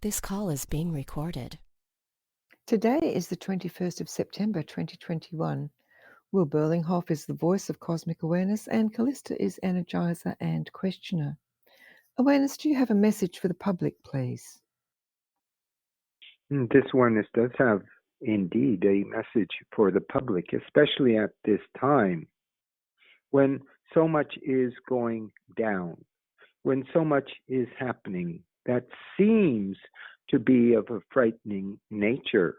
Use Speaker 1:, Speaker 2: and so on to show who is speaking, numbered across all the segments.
Speaker 1: This call is being recorded.
Speaker 2: Today is the 21st of September 2021. Will Berlinghoff is the voice of cosmic awareness, and Callista is energizer and questioner. Awareness, do you have a message for the public, please?
Speaker 3: This awareness does have indeed a message for the public, especially at this time when so much is going down, when so much is happening that seems to be of a frightening nature.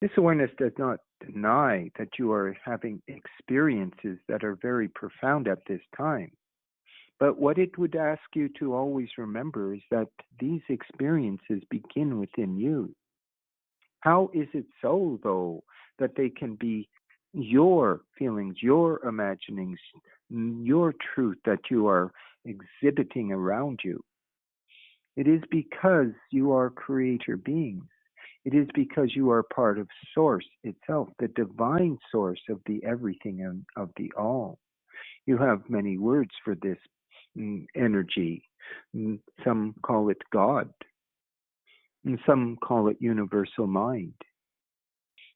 Speaker 3: This awareness does not deny that you are having experiences that are very profound at this time. But what it would ask you to always remember is that these experiences begin within you. How is it so, though, that they can be your feelings, your imaginings, your truth that you are exhibiting around you? It is because you are creator beings. It is because you are part of Source itself, the divine source of the everything and of the all. You have many words for this energy. Some call it God, and some call it universal mind.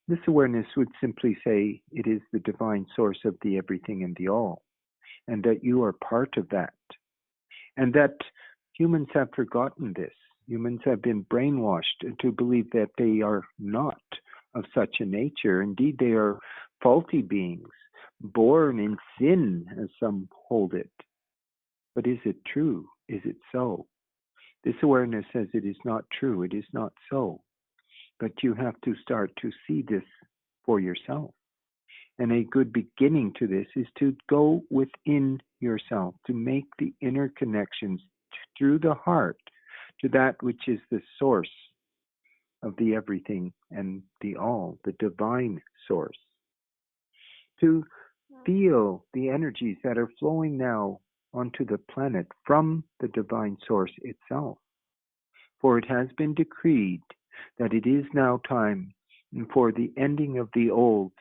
Speaker 3: This awareness would simply say it is the divine source of the everything and the all, and that you are part of that. And that humans have forgotten this. Humans have been brainwashed to believe that they are not of such a nature. Indeed, they are faulty beings, born in sin, as some hold it. But is it true? Is it so? This awareness says it is not true. It is not so. But you have to start to see this for yourself. And a good beginning to this is to go within yourself, to make the inner connections through the heart to that which is the source of the everything and the all, the divine source. To feel the energies that are flowing now onto the planet from the divine source itself. For it has been decreed that it is now time for the ending of the old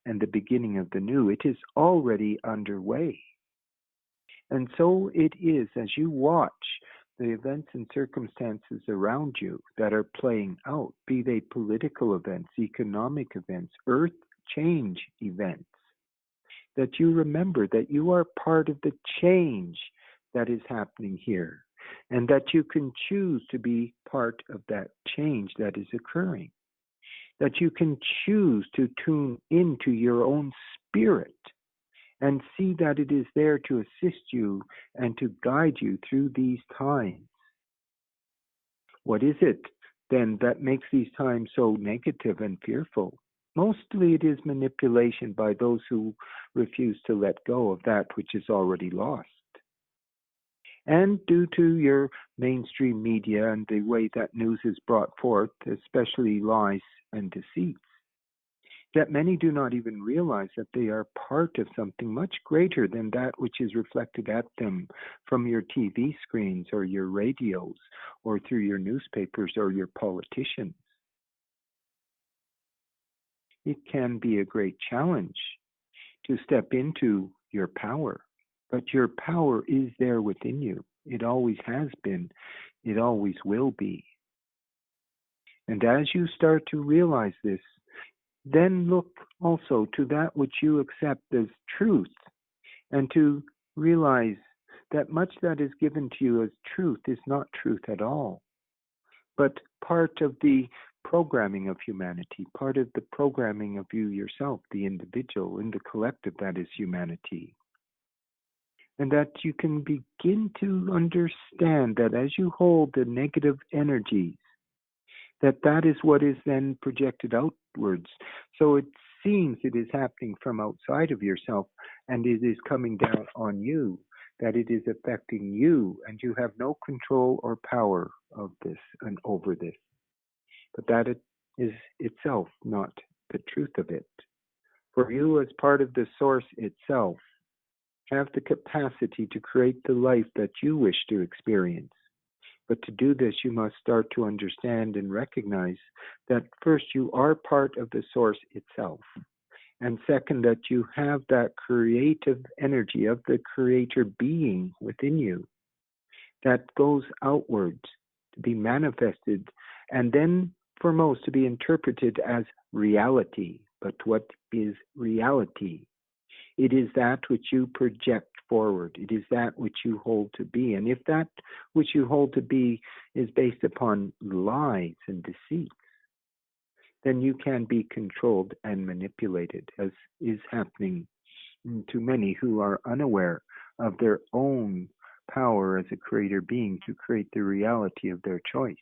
Speaker 3: and the beginning of the new. It is already underway. And so it is as you watch the events and circumstances around you that are playing out, be they political events, economic events, earth change events, that you remember that you are part of the change that is happening here, and that you can choose to be part of that change that is occurring, that you can choose to tune into your own spirit and see that it is there to assist you and to guide you through these times. What is it then that makes these times so negative and fearful? Mostly it is manipulation by those who refuse to let go of that which is already lost. And due to your mainstream media and the way that news is brought forth, especially lies and deceits, that many do not even realize that they are part of something much greater than that which is reflected at them from your TV screens or your radios or through your newspapers or your politicians. It can be a great challenge to step into your power, but your power is there within you. It always has been. It always will be. And as you start to realize this, then look also to that which you accept as truth, and to realize that much that is given to you as truth is not truth at all, but part of the programming of humanity, part of the programming of you yourself, the individual, in the collective that is humanity. And that you can begin to understand that as you hold the negative energies, that is what is then projected outwards. So it seems it is happening from outside of yourself, and it is coming down on you, that it is affecting you, and you have no control or power of this and over this. But that it is itself not the truth of it. For you, as part of the source itself, have the capacity to create the life that you wish to experience. But to do this, you must start to understand and recognize that first, you are part of the source itself. And second, that you have that creative energy of the creator being within you that goes outwards to be manifested, and then for most to be interpreted as reality. But what is reality? It is that which you project forward. It is that which you hold to be. And if that which you hold to be is based upon lies and deceit, then you can be controlled and manipulated, as is happening to many who are unaware of their own power as a creator being to create the reality of their choice.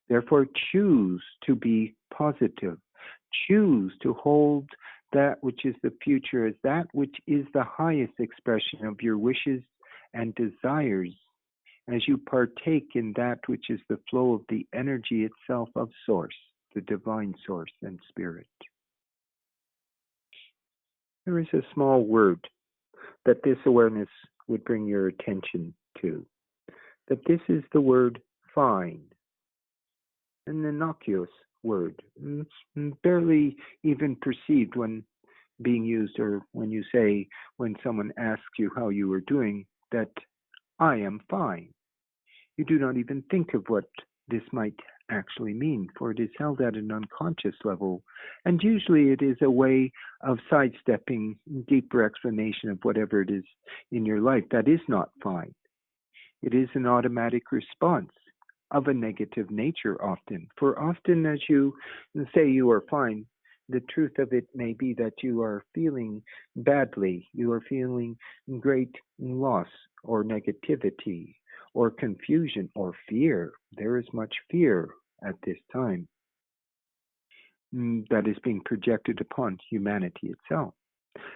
Speaker 3: Therefore, choose to be positive. Choose to hold that which is the future as that which is the highest expression of your wishes and desires as you partake in that which is the flow of the energy itself of Source, the divine Source and Spirit. There is a small word that this awareness would bring your attention to, that this is the word fine, an innocuous word, barely even perceived when being used, or when you say, when someone asks you how you are doing, that I am fine. You do not even think of what this might actually mean, for it is held at an unconscious level, and usually it is a way of sidestepping deeper explanation of whatever it is in your life that is not fine. It is an automatic response of a negative nature often, for often as you say you are fine, the truth of it may be that you are feeling badly, you are feeling great loss or negativity or confusion or fear. There is much fear at this time that is being projected upon humanity itself.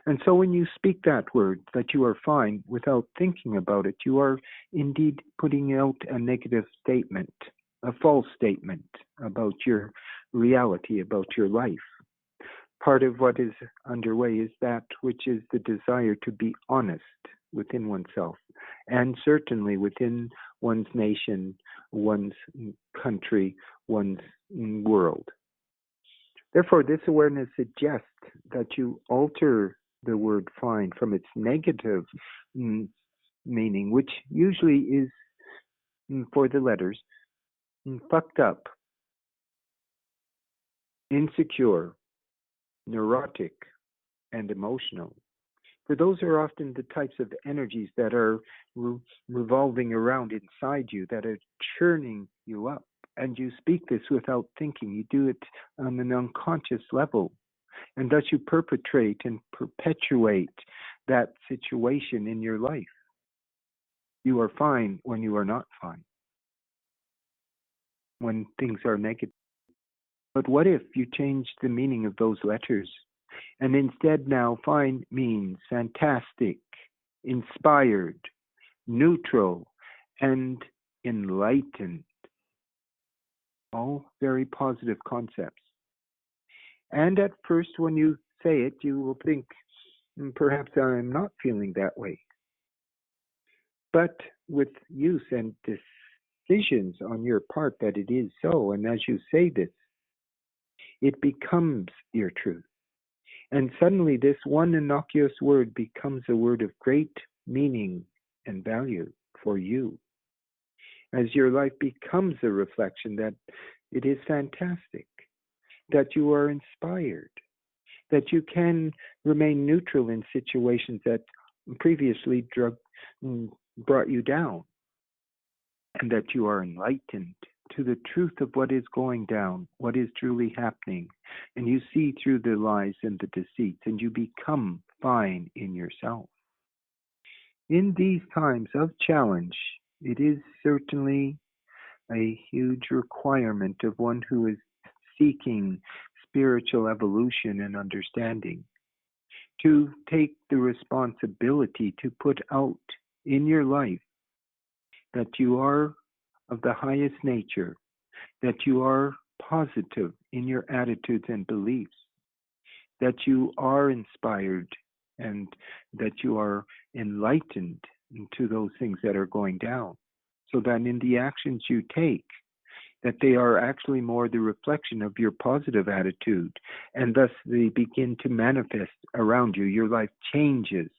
Speaker 3: And so when you speak that word, that you are fine, without thinking about it, you are indeed putting out a negative statement, a false statement about your reality, about your life. Part of what is underway is that which is the desire to be honest within oneself, and certainly within one's nation, one's country, one's world. Therefore, this awareness suggests that you alter the word fine from its negative meaning, which usually is, for the letters, fucked up, insecure, neurotic, and emotional. For those are often the types of energies that are revolving around inside you, that are churning you up. And you speak this without thinking. You do it on an unconscious level. And thus you perpetrate and perpetuate that situation in your life. You are fine when you are not fine, when things are negative. But what if you change the meaning of those letters? And instead now fine means fantastic, inspired, neutral, and enlightened. All very positive concepts. And at first, when you say it, you will think, perhaps I'm not feeling that way. But with use and decisions on your part that it is so, and as you say this, it becomes your truth. And suddenly this one innocuous word becomes a word of great meaning and value for you. As your life becomes a reflection that it is fantastic, that you are inspired, that you can remain neutral in situations that previously brought you down, and that you are enlightened to the truth of what is going down, what is truly happening, and you see through the lies and the deceits, and you become fine in yourself. In these times of challenge, it is certainly a huge requirement of one who is seeking spiritual evolution and understanding to take the responsibility to put out in your life that you are of the highest nature, that you are positive in your attitudes and beliefs, that you are inspired, and that you are enlightened to those things that are going down, so that in the actions you take, that they are actually more the reflection of your positive attitude, and thus they begin to manifest around you. Your life changes,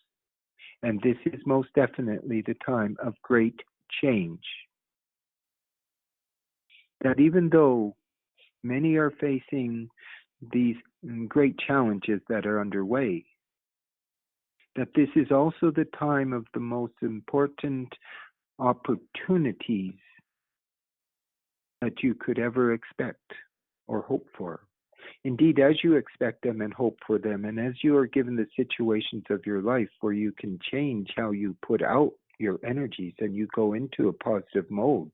Speaker 3: and this is most definitely the time of great change. that even though many are facing these great challenges that are underway, that this is also the time of the most important opportunities that you could ever expect or hope for. Indeed, as you expect them and hope for them, and as you are given the situations of your life where you can change how you put out your energies and you go into a positive mode,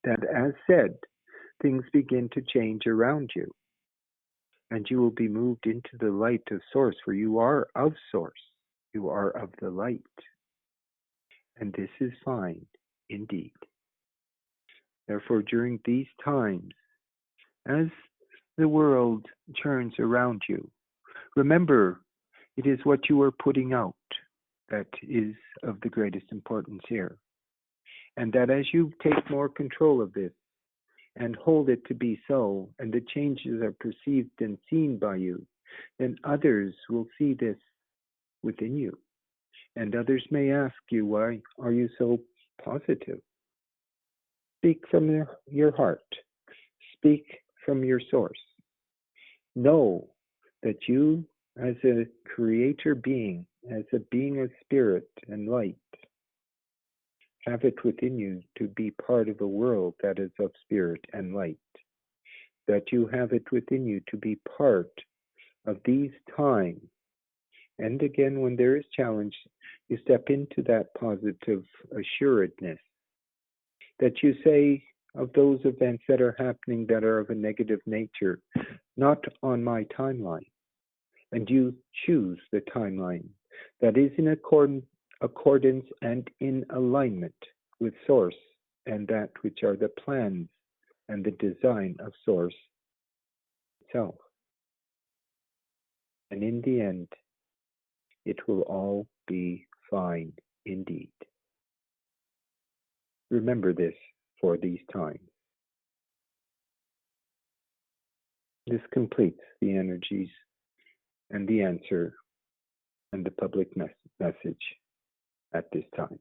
Speaker 3: that as said, things begin to change around you. And you will be moved into the light of Source, for you are of Source. You are of the light. And this is fine, indeed. Therefore, during these times, as the world turns around you, remember, it is what you are putting out that is of the greatest importance here. And that as you take more control of this and hold it to be so, and the changes are perceived and seen by you, then others will see this within you. And others may ask you, why are you so positive? Speak from your heart. Speak from your source. Know that you, as a creator being, as a being of spirit and light, have it within you to be part of a world that is of spirit and light. That you have it within you to be part of these times. And again, when there is challenge, you step into that positive assuredness. That you say of those events that are happening that are of a negative nature, not on my timeline. And you choose the timeline that is in accordance and in alignment with Source and that which are the plans and the design of Source itself. And in the end, it will all be fine indeed. Remember this for these times. This completes the energies and the answer and the public message at this time.